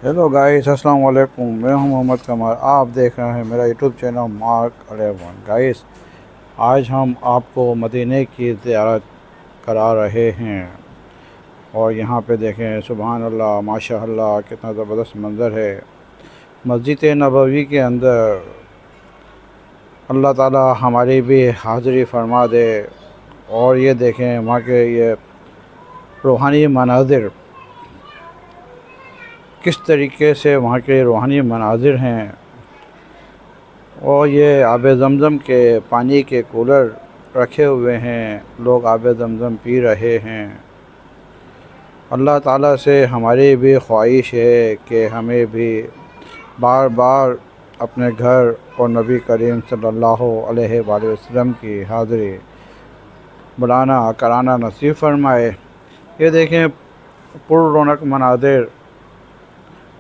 Hello guys, अस्सलाम वालेकुम। मैं हूं मोहम्मद कमर। आप देख रहे हैं मेरा यूट्यूब चैनल मार्क 11। गाइस, आज हम आपको मदीने की ज़ियारत करा रहे हैं और यहाँ पे देखें, सुबहान अल्लाह, माशाअल्लाह, कितना ज़बरदस्त मंज़र है। मस्जिद नबवी के अंदर अल्लाह ताला हमारी भी हाज़िरी फरमा दे। और ये देखें वहाँ के ये रूहानी मनाज़िर, किस तरीके से वहाँ के रूहानी मनाज़िर हैं। और ये आब ज़मज़म के पानी के कूलर रखे हुए हैं, लोग आब ज़मज़म पी रहे हैं। अल्लाह ताला से हमारी भी ख्वाहिश है कि हमें भी बार बार अपने घर और नबी करीम सल्लल्लाहु अलैहि वसल्लम की हाज़िरी बुलाना कराना नसीब फरमाए। ये देखें पुर रौनक मनाज़िर,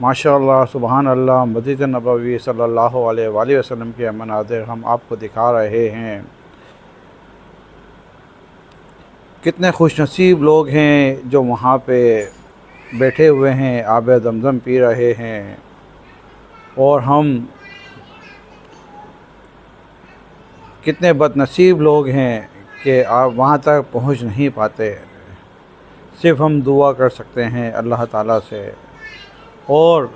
माशाअल्लाह, सुबहान अल्लाह, मस्जिद नबवी सल्लल्लाहु अलैहि वसल्लम के मनाज़िर हम आपको दिखा रहे हैं। कितने खुशनसीब लोग हैं जो वहाँ पे बैठे हुए हैं, आब ज़मज़म पी रहे हैं। और हम कितने बदनसीब लोग हैं कि आप वहाँ तक पहुँच नहीं पाते। सिर्फ़ हम दुआ कर सकते हैं अल्लाह ताला से। और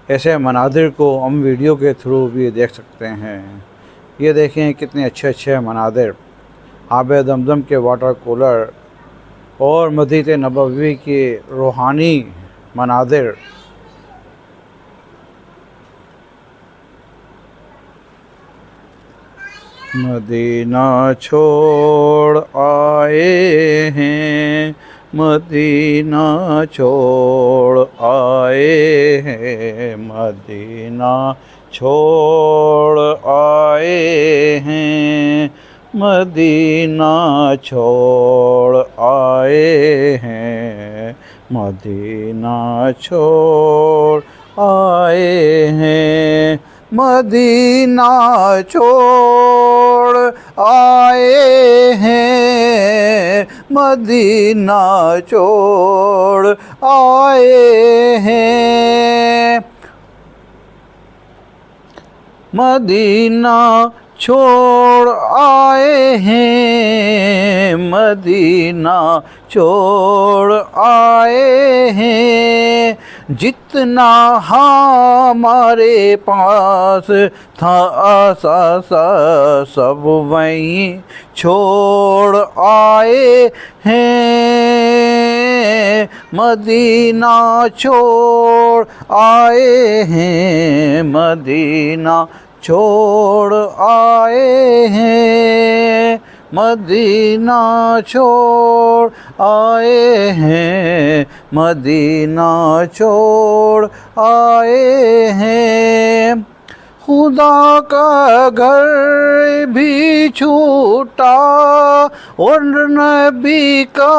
ऐसे मनाज़िर को हम वीडियो के थ्रू भी देख सकते हैं। ये देखें कितने अच्छे अच्छे मनाज़िर, आब ज़मज़म के वाटर कूलर और मस्जिद नबवी की रूहानी मनाज़िर। मदीना छोड़ आए हैं, मदीना छोड़ आए हैं, मदीना छोड़ आए हैं, मदीना छोड़ आए हैं, मदीना छोड़ आए हैं, मदीना छोड़ आए हैं, मदीना छोड़ आए हैं, मदीना छोड़ आए हैं, मदीना छोड़ आए हैं। जितना हमारे पास था आसा सब वहीं छोड़ आए हैं, मदीना छोड़ आए हैं, मदीना छोड़ आए हैं, मदीना छोड़ आए हैं, मदीना छोड़ आए हैं। खुदा का घर भी छूटा और नबी का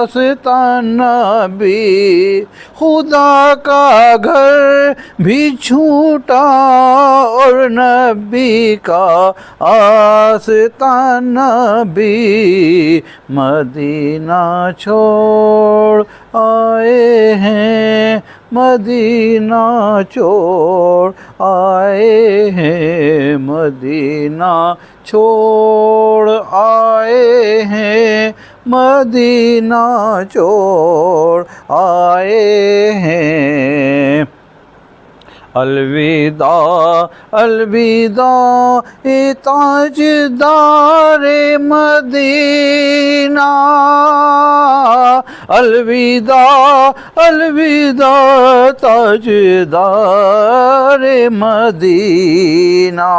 आस्ताना भी, खुदा का घर भी छूटा और नबी का आस्ताना भी, मदीना छोड़ आए हैं, मदीना छोड़ आए हैं, मदीना छोड़ आए हैं, मदीना छोड़ आए हैं। अलविदा अलविदा ए ताजदारे मदीना, अलविदा अलविदा ताजदारे मदीना।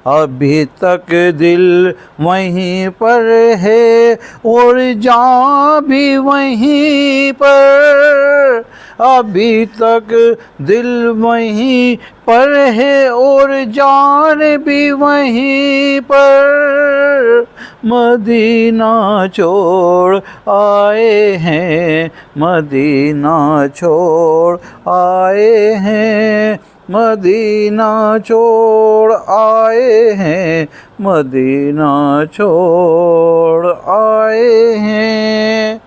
अभी तक दिल वहीं पर है और जान भी वहीं पर, अभी तक दिल वहीं पर है और जान भी वहीं पर, मदीना छोड़ आए हैं, मदीना छोड़ आए हैं, मदीना छोड़ आए हैं, मदीना छोड़ आए हैं।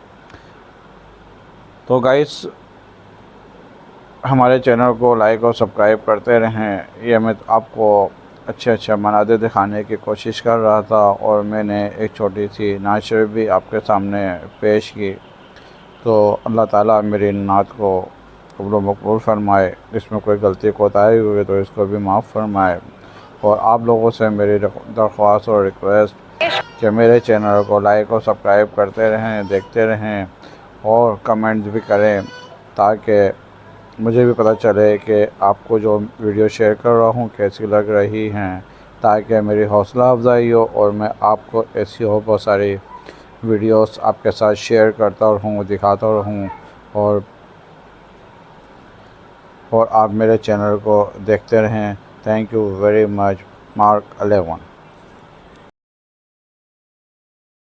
तो गाइस, ہمارے چینل کو لائک اور سبسکرائب کرتے رہیں۔ یہ میں آپ کو اچھے مناظر دکھانے کی کوشش کر رہا تھا، اور میں نے ایک چھوٹی سی نعت شریف بھی آپ کے سامنے پیش کی۔ تو اللہ تعالیٰ میری نعت کو قبول و مقبول فرمائے، اس میں کوئی غلطی کوتاہی ہوئی تو اس کو بھی معاف فرمائے۔ اور آپ لوگوں سے میری درخواست اور ریکویسٹ کہ میرے چینل کو لائک اور سبسکرائب کرتے رہیں، دیکھتے رہیں، اور کمنٹس بھی کریں، تاکہ مجھے بھی پتہ چلے کہ آپ کو جو ویڈیو شیئر کر رہا ہوں کیسی لگ رہی ہیں، تاکہ میری حوصلہ افزائی ہو اور میں آپ کو ایسی اور بہت ساری ویڈیوز آپ کے ساتھ شیئر کرتا رہوں، دکھاتا رہوں، اور آپ میرے چینل کو دیکھتے رہیں۔ Thank you very much. Mark 11